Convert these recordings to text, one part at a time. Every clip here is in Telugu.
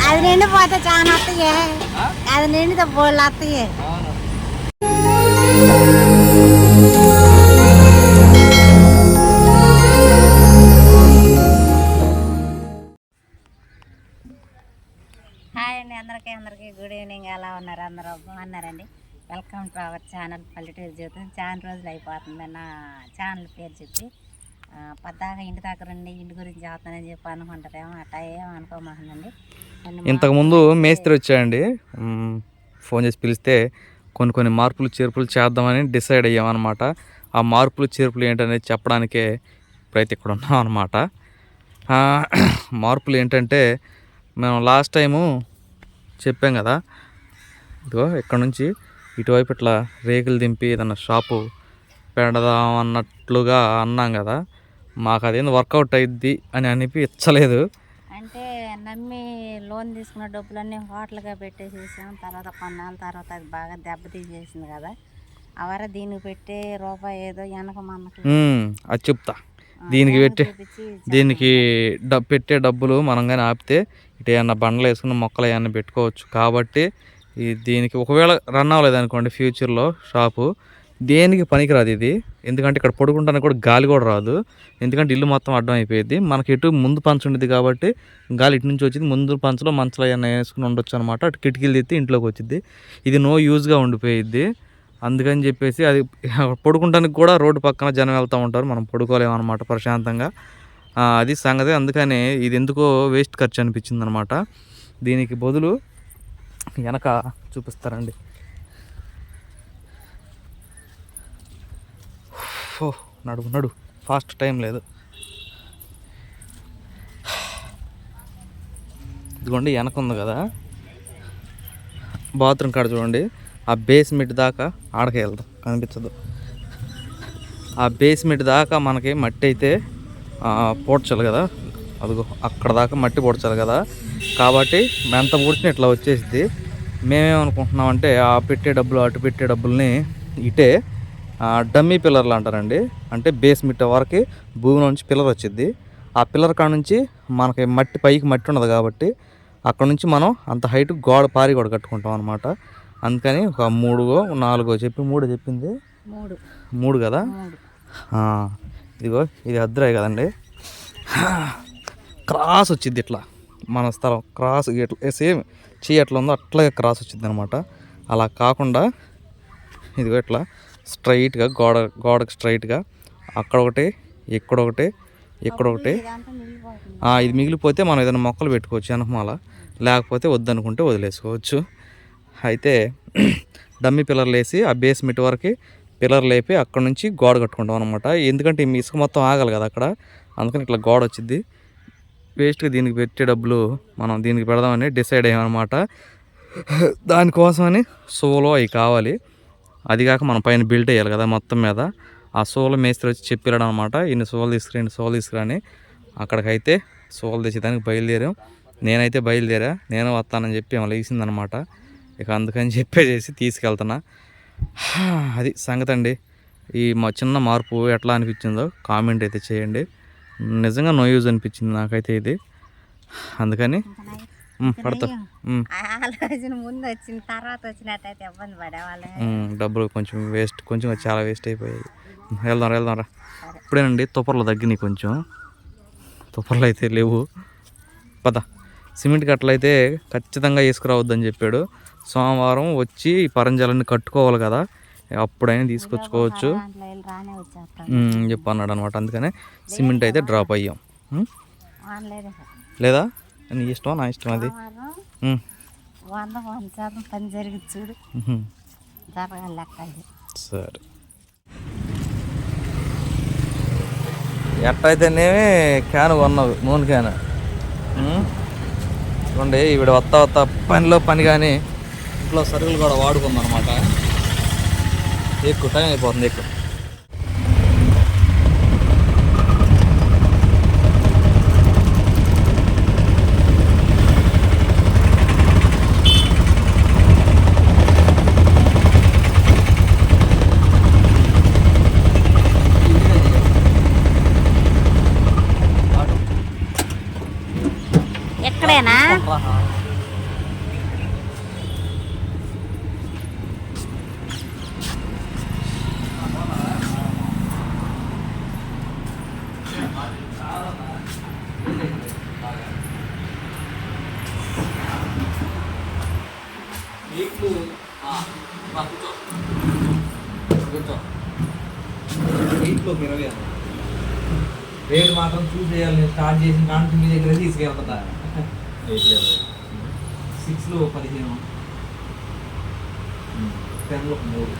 అది నిండిపోతే చాలా వస్తాయి, అది నిండితే బోళ్ళు వస్తాయి. హాయ్ అండి, అందరికీ గుడ్ ఈవినింగ్. ఎలా ఉన్నారు? అందరూ బాగున్నారండి. వెల్కమ్ టు అవర్ ఛానల్ పల్లెటూరు జీవితం. చాలా రోజులు అయిపోతుంది నా ఛానల్ పేరు చెప్పి. పద్దాగా ఇంటి దగ్గర ఉండి ఇంటి గురించి చేస్తానని చెప్పి అనుకుంటారేమో, అట్టా ఏమో అనుకోమాకండి. ఇంతకుముందు మేస్త్రి వచ్చాయండి, ఫోన్ చేసి పిలిస్తే కొన్ని మార్పులు చేర్పులు చేద్దామని డిసైడ్ అయ్యామన్నమాట. ఆ మార్పులు చేర్పులు ఏంటనేది చెప్పడానికే ప్రతి ఇక్కడ ఉన్నాం అనమాట. మార్పులు ఏంటంటే, మేము లాస్ట్ టైము చెప్పాం కదా, ఇదిగో ఇక్కడ నుంచి ఇటువైపు ఇట్లా రేకులు దింపి ఏదన్నా షాపు పెడదాం అన్నట్లుగా అన్నాం కదా. మాకు అదేంది వర్కౌట్ అయ్యిద్ది అని అనిపించలేదు. అంటే నమ్మి లోన్ తీసుకున్న డబ్బులన్నీ హోటల్గా పెట్టేసేసాం. తర్వాత కొన్నాళ్ళ తర్వాత అది బాగా దెబ్బతీసేసింది కదా. అవర దీనికి పెట్టే రూపాయి ఏదో వెనక మనకి అది చెప్తా. దీనికి పెట్టే డబ్బులు మనం కానీ ఆపితే ఇటు ఏమన్నా బండలు వేసుకున్న మొక్కలు ఏమన్నా పెట్టుకోవచ్చు. కాబట్టి దీనికి ఒకవేళ రన్ అవ్వలేదు అనుకోండి ఫ్యూచర్లో షాపు, దేనికి పనికిరాదు ఇది. ఎందుకంటే ఇక్కడ పడుకుంటానికి కూడా గాలి కూడా రాదు, ఎందుకంటే ఇల్లు మొత్తం అడ్డం అయిపోయింది. మనకి ఎటు ముందు పంచ ఉండేది కాబట్టి గాలి ఇటు నుంచి వచ్చింది. ముందు పంచలో మంచలు ఏమైనా వేసుకుని ఉండొచ్చు అనమాట. అటు కిటికీలు తెత్తి ఇంట్లోకి వచ్చింది. ఇది నో యూజ్గా ఉండిపోయిద్ది. అందుకని చెప్పేసి అది పడుకుంటానికి కూడా రోడ్డు పక్కన జనం వెళ్తూ ఉంటారు, మనం పడుకోలేమన్నమాట ప్రశాంతంగా. అది సంగతి. అందుకని ఇది ఎందుకో వేస్ట్ ఖర్చు అనిపించింది అనమాట. దీనికి బదులు వెనక చూపిస్తారండి. నడు ఫాస్ట్, టైం లేదు. ఇదిగోండి వెనక ఉంది కదా బాత్రూమ్ కాడ, చూడండి ఆ బేస్మెంట్ దాకా ఆడకే వెళ్దాం, కనిపించదు. ఆ బేస్మెంట్ దాకా మనకి మట్టి అయితే పోడ్చాలి కదా, అదిగో అక్కడ దాకా మట్టి పోడ్చాలి కదా. కాబట్టి ఎంత పూడ్చినా ఇట్లా వచ్చేసింది. మేమేమనుకుంటున్నామంటే ఆ పెట్టే డబ్బులు అటు పెట్టే డబ్బుల్ని ఇటే డమ్మీ పిల్లర్లు అంటారండి. అంటే బేస్మెంట్ వరకు భూమి నుంచి పిల్లర్ వచ్చింది. ఆ పిల్లర్ కాడ నుంచి మనకి మట్టి పైకి మట్టి ఉండదు కాబట్టి అక్కడ నుంచి మనం అంత హైట్ పారి గోడ కట్టుకుంటాం అనమాట. అందుకని ఒక 3-4 చెప్పి 3 చెప్పింది 3 కదా. ఇదిగో ఇది అద్దరాయి కదండి, క్రాస్ వచ్చింది ఇట్లా మన స్థలం క్రాస్ ఇట్లా సేమ్ చెయ్యి ఎట్లా ఉందో అట్లాగే క్రాస్ వచ్చింది అనమాట. అలా కాకుండా ఇదిగో ఇట్లా స్ట్రైట్గా గోడకు స్ట్రైట్గా అక్కడ ఒకటి ఇక్కడ ఒకటి ఇది మిగిలిపోతే మనం ఏదైనా మొక్కలు పెట్టుకోవచ్చు వెనకమాల, లేకపోతే వద్దనుకుంటే వదిలేసుకోవచ్చు. అయితే డమ్మీ పిల్లర్లు వేసి ఆ బేస్మెంట్ వరకు పిల్లర్లు లేపి అక్కడ నుంచి గోడ కట్టుకుంటాం అనమాట. ఎందుకంటే ఈ ఇసుక మొత్తం ఆగాలి కదా అక్కడ, అందుకని ఇట్లా గోడ వచ్చింది. వేస్ట్గా దీనికి పెట్టే డబ్బులు మనం దీనికి పెడదామని డిసైడ్ అయ్యామన్నమాట. దానికోసమని సోలో అవి కావాలి. అది కాక మనం పైన బిల్ట్ వేయాలి కదా మొత్తం మీద. ఆ సోలో మేస్త్రి వచ్చి చెప్పాడు అనమాట, ఇన్ని సోలు తీసుకురా అని. అక్కడికైతే సోలు తెచ్చేదానికి బయలుదేరాం. నేనైతే బయలుదేరా, నేను వస్తానని చెప్పి ఏమో లేచిందనమాట. ఇక అందుకని చెప్పేసి తీసుకెళ్తున్నా. అది సంగతి అండి. ఈ చిన్న మార్పు ఎట్లా అనిపించిందో కామెంట్ అయితే చేయండి. నిజంగా నో యూజ్ అనిపించింది నాకైతే ఇది. అందుకని పడతా ముందు వచ్చిన తర్వాత వచ్చినట్టయితే ఇబ్బంది పడేవాళ్ళు. డబ్బులు కొంచెం చాలా వేస్ట్ అయిపోయాయి. వెళ్దాం రా. ఇప్పుడేనండి తుప్పర్లు తగ్గినాయి, కొంచెం తుప్పర్లు అయితే లేవు. పద సిమెంట్ కట్టలైతే ఖచ్చితంగా వేసుకురావద్దని చెప్పాడు. సోమవారం వచ్చి పరంజాలన్నీ కట్టుకోవాలి కదా, అప్పుడైనా తీసుకొచ్చుకోవచ్చు చెప్పన్నాడు అనమాట. అందుకనే సిమెంట్ అయితే డ్రాప్ అయ్యాం. లేదా నీ ఇష్టమా నా ఇష్టం అది. సరే ఎట్టయితేనేమి క్యాన్ కొన్నావు, నూనె క్యాన్. చూడండి ఈవిడ వస్తా పనిలో పని కానీ ఇంట్లో సరుకులు కూడా వాడుకుందనమాట. ఎక్కువ టైం అయిపోతుంది. ఎక్కువ ఇక్కడేనా? రేటు మాత్రం చూసేయాలి. స్టార్ట్ చేసిన కానీ మీ దగ్గర తీసుకెళ్తా 6లో 15, 10లో 3.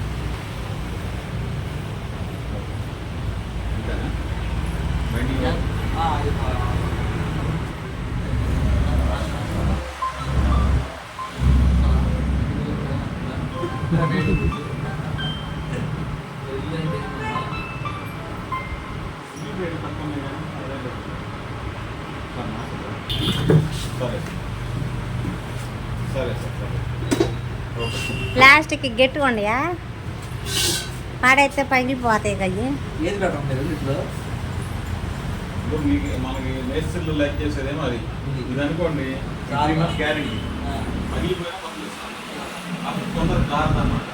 ప్లాస్టిక్ గట్టిగా ఉండయా, పాడైతే పగిలిపోతాయి కదా. ఏది పెట్టడం లేదు ఇట్లా. మనకి నేచర్లో లైక్ చేసేదేమో అది ఇది అనుకోండి, గ్యారెంటీ పగిలిపోయినా అప్పుడు తొందరగా కారదన్నమాట.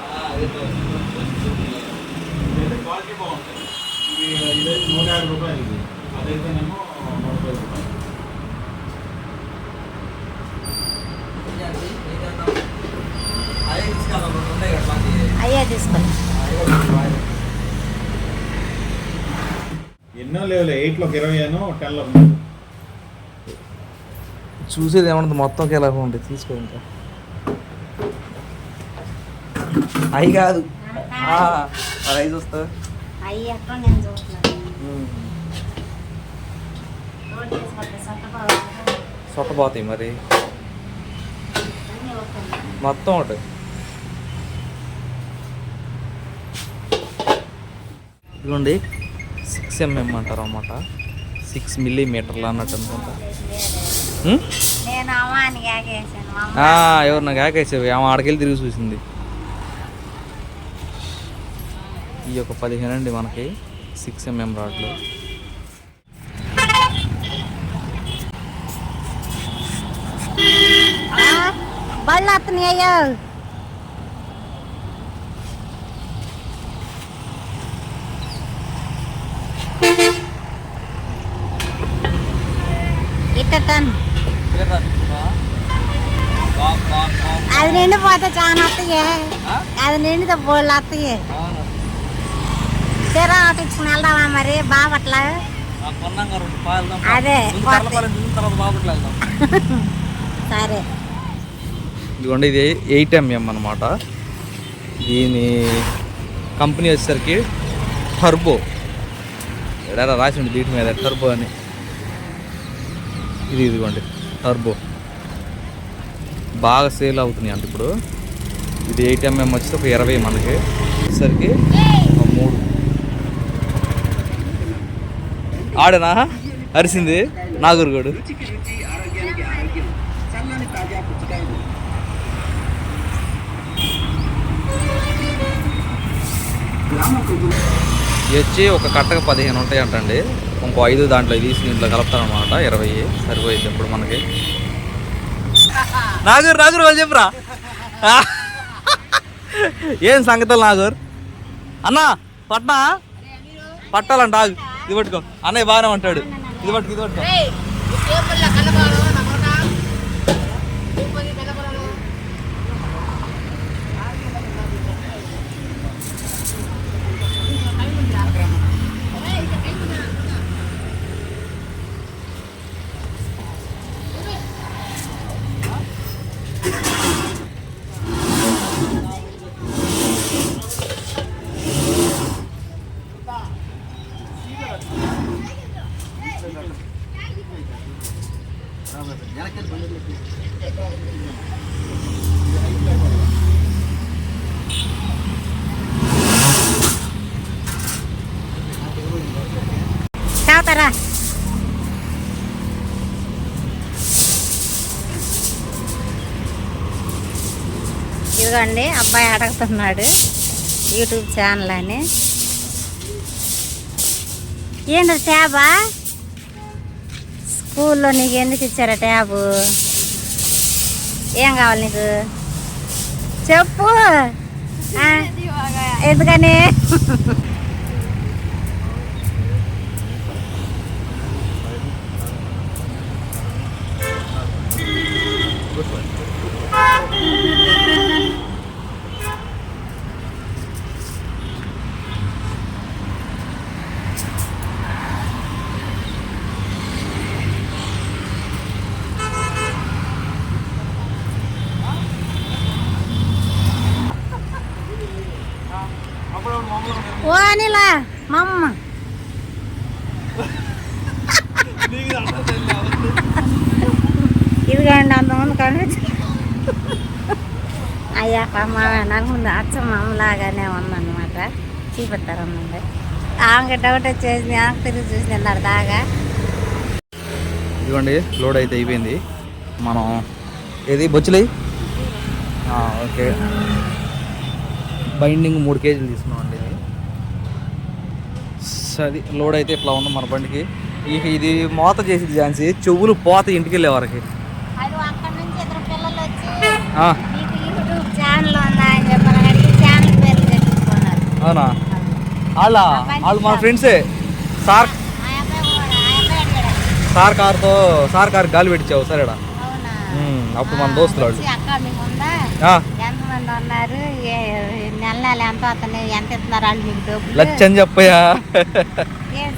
ఇదైతే క్వాలిటీ బాగుంటుంది. ఇదైతే 150 రూపాయలు, ఇది అదైతేనేమో 150 రూపాయలు. అయ్యే తీసుకోండి. ఎన్నో లేవులే, 8లోకి 20 10లో. చూసేది ఏమన్నా మొత్తం ఎలా ఉంటుంది తీసుకో. ఇంకా అవి కాదు, అవి చూస్తా. అయ్యి ఎక్కడ నేను చూస్తున్నాను. సొట్టపోతాయి మరి మొత్తం ఒకటి. ఇదిగోండి 6mm అంటారు అన్నమాట. 6 మిల్లీమీటర్లు అన్నట్టు అనుకుంటా. నేను అమ్మాని గాకేసాను. ఎవరు నాకు ఆకేసావు? ఆమె ఆడకెళ్ళి తిరిగి చూసింది. ఈ యొక్క 15 అండి మనకి 6mm రాడ్లు. బళ్ళు వస్తున్నాయ్యో. ఇట్టన్ అది నిండిపోతే చాలా వస్తాయి. అది నిండితే బోళ్ళు వస్తాయి. చీర ఆటించుకుని వెళ్దామా మరి బాపట్ల? అదే సరే. ఇదిగోండి ఇది 8mm అనమాట. దీని కంపెనీ వచ్చేసరికి టర్బో. ఎడారా రాసి ఉండి దీని మీద టర్బో అని. ఇదిగోండి టర్బో బాగా సేల్ అవుతున్నాయి అంటే ఇప్పుడు. ఇది 8mm వచ్చి ఒక 20 మనకి వచ్చేసరికి 3. ఆడనా అరిసింది నాగూరుగోడు. ఇవి వచ్చి ఒక కట్టకు 15 ఉంటాయి అంటండి. ఇంకో 5 దాంట్లో తీసి దీంట్లో కలుపుతారనమాట. 20 సరిపోయింది ఇప్పుడు మనకి. నాగూరు వాళ్ళు చెప్పురా ఏం సంగతులు నాగూరు అన్నా? పట్టాలంట. ఆగు, ఇది పట్టుకో. అన్నయ్య బాగానే ఉంటాడు. ఇది పట్టుకో. తాగుతారా? ఇదిగోండి అబ్బాయి అడుగుతున్నాడు యూట్యూబ్ ఛానల్ అని. ఏంటి ట్యాబా? స్కూల్లో నీకు ఎందుకు ఇచ్చారా ట్యాబు? ఏం కావాలి నీకు చెప్పు. ఎందుకని ఓ అనిలా మా అమ్మ ఇదిగోండి అంతమంది కనిపించ అయ్యా మా నాకు ముందు అచ్చ మా అమ్మలాగానే ఉందన్నమాట. చూపిస్తారమ్మండి ఆమెకి డౌట్ వచ్చేసి నాకు తిరిగి చూసి తిన్నాడు దాగా. ఇదిగోండి లోడ్ అయితే అయిపోయింది. మనం ఏది బొచ్చులై ఓకే బైండింగ్ 3 కేజీలు తీసుకున్నామండి. ఇది సరే లోడ్ అయితే ఇట్లా ఉంది మన బండికి. ఇది మోత చేసి ఝాన్సీ చెవులు పోత ఇంటికి వెళ్ళే వరకు. అది అక్కడ నుంచి ఇద్దరు పిల్లలు వచ్చి మీకు యూట్యూబ్ ఛానల్ ఉందా అని చెప్పాలి ఛానల్ పేర్లు తెప్పించుకున్నారు. అవునా? వాళ్ళు మా ఫ్రెండ్సే. సార్ సార్ కారు గాలి పెట్టించావు సరే. అప్పుడు మన దోస్తులు వాళ్ళు ఎంతమంది ఉన్నారు, నెల నెల ఎంత వస్తున్నాయి, ఎంత ఇస్తున్నారు వాళ్ళు మీకు డబ్బులు లచ్చని చెప్పయా.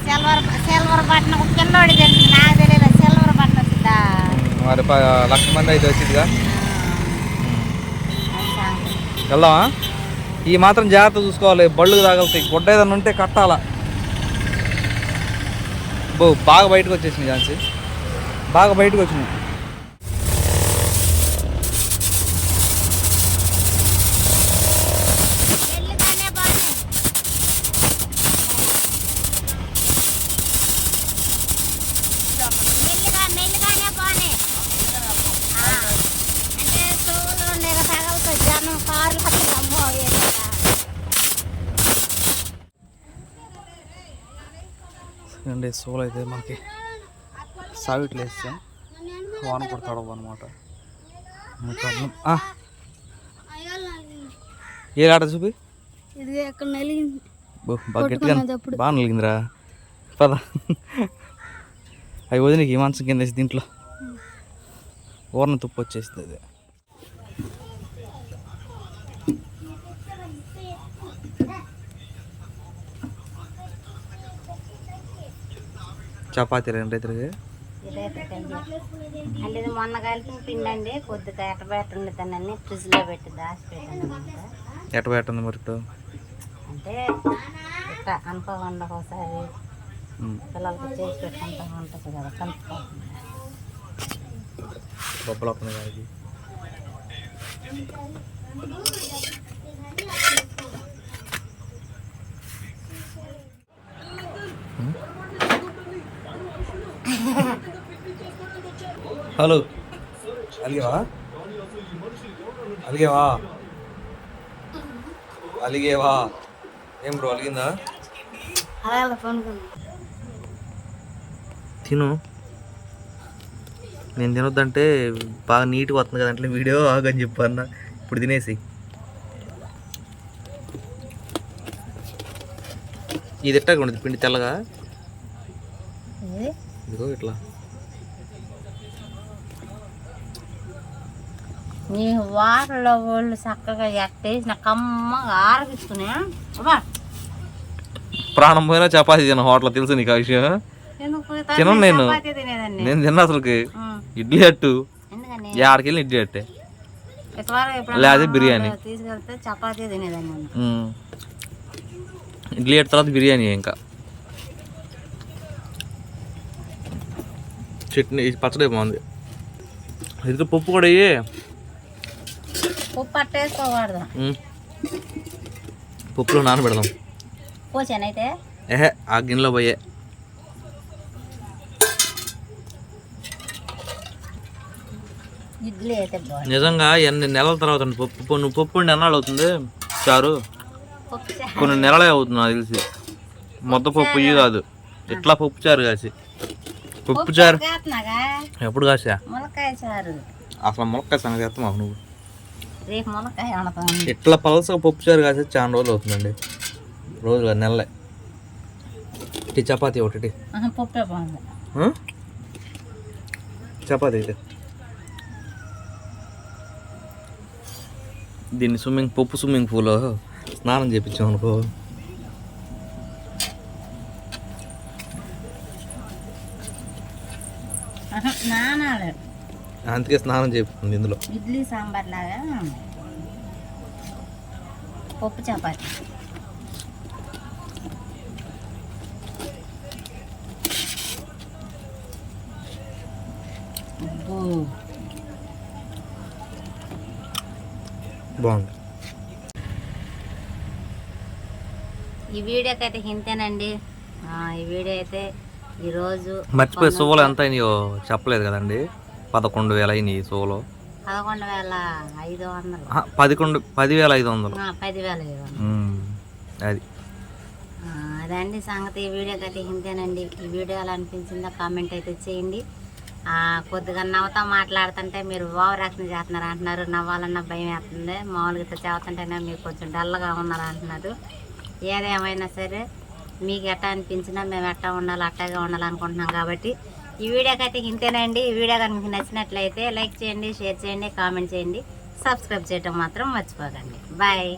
సిల్వర్ బటన్ కిందోడి తెలుసు నాకు తెలియదు. సిల్వర్ బటన్ వచ్చిందా మరి 1,00,000 మంది అయితే వచ్చిందిగా. వెళ్దామా? ఈ మాత్రం జాగ్రత్త చూసుకోవాలి. బళ్ళు తాగలుతాయి. గుడ్డ ఏదన్నా ఉంటే కట్టాలా. బాగా బయటకు వచ్చేసింది ఝాన్సీ, బాగా బయటకు వచ్చినాయి. అండి సోల్ అయితే మనకి సావిట్లు వేస్తాం. వాన కూడా తడవు అనమాట. ఏ ఆట చూపి బాగా గట్టిగా బాగా నలిగిందిరా. పద అవి వదిలికి ఈ మంచం కింద వేసి దీంట్లో ఊరన తుప్పు వచ్చేస్తుంది. అది చపాతీ 2 రైతులకి అంటే ఇది మొన్న కలిపి పిండి అండి. కొద్దిగా ఎట్టబెట్టండి దాన్ని ఫ్రిడ్జ్లో పెట్టి దాచి పెట్టండి. ఎట్టబెట్టండి మరి అంటే ఇట్లా అనుకోకుండా ఒకసారి పిల్లలకి చేసి పెట్టుకుంటా ఉంటుంది కదా కలుపుకోకుండా. బొబ్బలు వస్తుంది దానికి. హలో అలిగేవా అలిగేవా అలిగేవా ఏం బ్రో అలిగిందా? తిను. నేను తినొద్దంటే బాగా నీట్గా వస్తుంది కదా అంటే వీడియో ఆగని చెప్పన్న. ఇప్పుడు తినేసి ఇది ఎట్టాగా ఉండదు పిండి తెల్లగా. ఇదిగో ఇట్లా నీ వాటర్లో వాళ్ళు చక్కగా ఎట్టేసిన కమ్మగా ఆరగించుకునే ప్రాణం పోయినా చపాతీ తిన హోటల్ తెలుసు నీకు ఆ విషయం. తినను నేను తిన్నా అసలుకి. ఇడ్లీ అట్టు 6 కిలో ఇడ్లీ అట్టే లేదా బిర్యానీ తీసుకెళ్తే చపాతీ తినేదాన్ని. ఇడ్లీ అట్టు తర్వాత బిర్యానీ. ఇంకా చట్నీ పచ్చడి బాగుంది. ఇది పప్పు కూడా అయ్యి ఉప్పు పట్టేసుకోకూడదు. పప్పులో నానబెడదాం. పోసానైతే ఆ గిన్నెలో పోయే. ఇడ్లీ అయితే నిజంగా ఎన్ని నెలల తర్వాత పప్పు నువ్వు పప్పు ఉండి ఎన్నాళ్ళు అవుతుంది చారు? కొన్ని నెలలే అవుతుంది నాకు తెలిసి. మొత్తం పప్పు ఇవి కాదు ఇట్లా పప్పు చారు కాసి. పప్పు చారు ఎప్పుడు కాసా? మునక్కాయ చారు అసలు ములక్కాయ సంగతి చేస్తాం మాకు నువ్వు రేపు మునక్కాయ వండుతాం. ఇట్లా పలసగా పప్పుచారు కాసే చాలా రోజులు అవుతుందండి. రోజులు నెలలే. ఇటు చపాతీ ఒకటి పప్పే బాగుంది. చపాతీ అయితే దీన్ని స్విమ్మింగ్ పూల్లో స్నానం చేయించాం అనుకో, నానాలు అందుకే స్నానం చేయిస్తుంది ఇందులో. ఇడ్లీ సాంబార్ లాగా పప్పు చపాతి. బాగుంది. ఈ వీడియోకి అయితే ఇంతేనండి. ఈ వీడియో అయితే ఈరోజు మర్చిపోయి సోలో ఎంత అయినాయో చెప్పలేదు కదండి. 11,000 అయినాయి సోలో. 11,500. 10,500. 10,500. అది అదండి సంగతి. ఈ వీడియోకి అయితే ఇంతేనండి. ఈ వీడియో ఎలా అనిపించిందో కామెంట్ అయితే చేయండి. కొద్దిగా నవ్వుతా మాట్లాడుతుంటే మీరు ఓవర్ యాక్షన్ చేస్తున్నారు అంటున్నారు. నవ్వాలన్న భయం వేస్తుంది. మామూలుగా చేస్తుంటేనే మీరు కొంచెం డల్గా ఉన్నారు అంటున్నారు. ఏదేమైనా సరే మీకు ఎట్టా అనిపించినా మేము ఎట్టా ఉండాలి అట్టాగా ఉండాలనుకుంటున్నాం కాబట్టి ఈ వీడియోకి అయితే ఇంతేనండి. ఈ వీడియో కనుక మీకు నచ్చినట్లయితే లైక్ చేయండి, షేర్ చేయండి, కామెంట్ చేయండి, సబ్స్క్రైబ్ చేయడం మాత్రం మర్చిపోకండి. బాయ్.